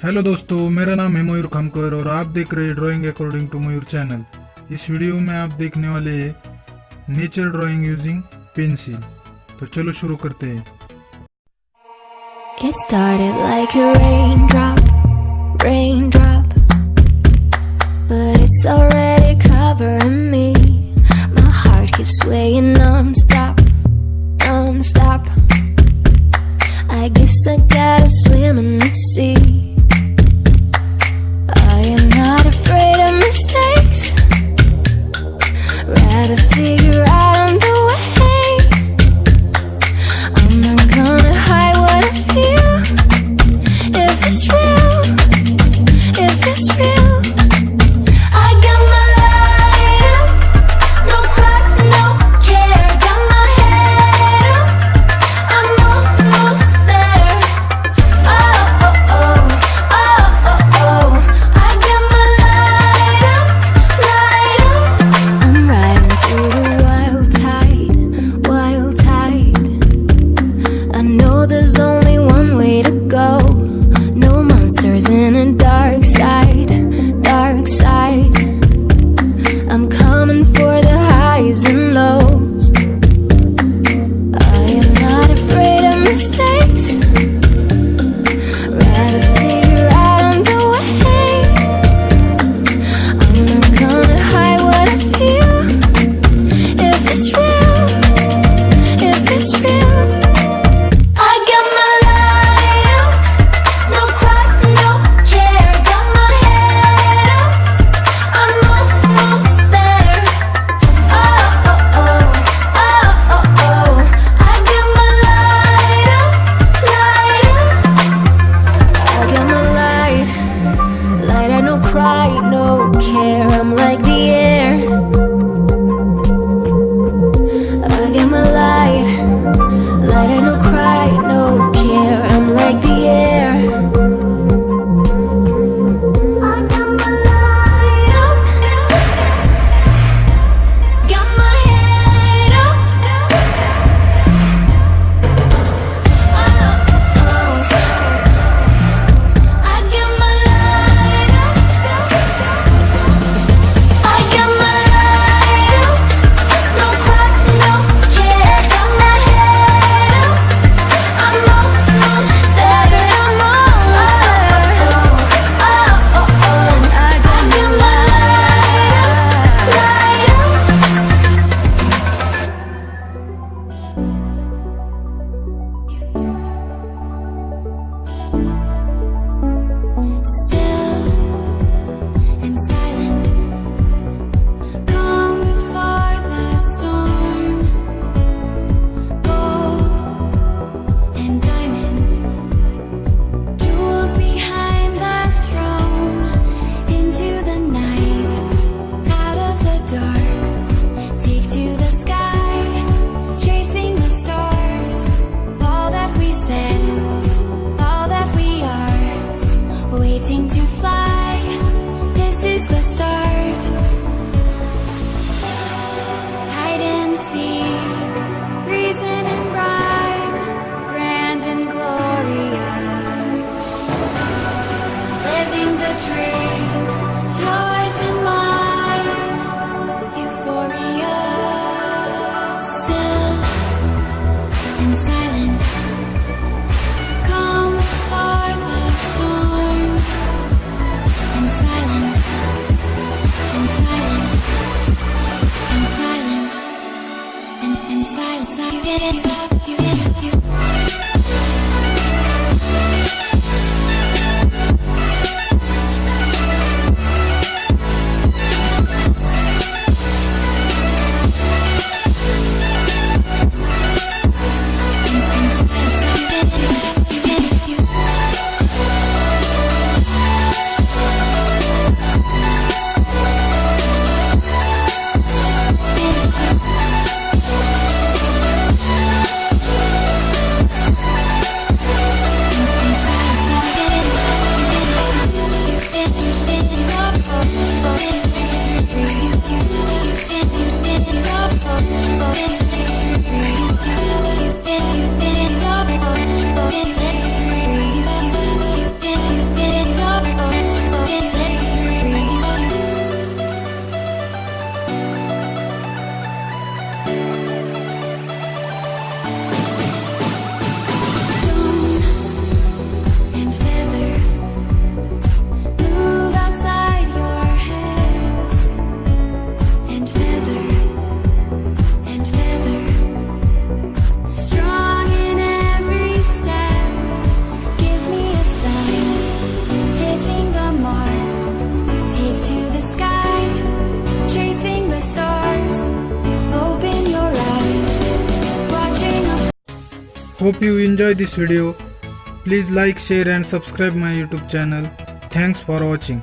Hello दोस्तों, मेरा नाम है मयूर खमकर और आप देख रहे हैं drawing according to Mayur channel. इस वीडियो में आप देखने वाले हैं नेचर ड्राइंग यूजिंग पेंसिल। तो चलो शुरू करते हैं। It started like a raindrop, but it's already covering me. My heart keeps swaying non-stop. I guess I gotta swim in the sea. I am not afraid of mistakes. Rather figure out on the way. I'm not gonna hide what I feel. If it's real, I got my light up. No cry, no care. Got my head up. I'm almost there. Oh, oh, oh, oh, oh, oh. I got my light up. I'm riding through the wild tide. I know there's only one way to go. No monsters in a dark side. I'm coming for the highs and lows. I am not afraid of mistakes. Rather figure out on the way. I'm not gonna hide what I feel. If it's real, I got my light up. No cry, no care. Got my head up. I'm almost there. Oh, oh, oh, oh, oh, oh. I got my light up. I got my light. I no cry, no care. I'm like the air. I got my light. I no cry, no care. I'm like the air. I got my light up. Got my head up. Oh, oh. I got my light up. I got my light up. No cry, no care. Got my head up. I'm almost there. Oh, oh, oh. I got my light up. Still and silent, calm before the storm. Gold and diamond, jewels behind the throne. Into the night, out of the dark, take to the sky, chasing the stars. All that we said, all that we are, waiting to fly. This is the start. Hide and seek, reason and rhyme, grand and glorious. Living the dream, yours and mine. Euphoria, still and silent, calm before the storm. And silent, and silent, and silent, and silent. You didn't give up, you didn't. Hope you enjoy this video. Please like, share and subscribe my YouTube channel. Thanks for watching.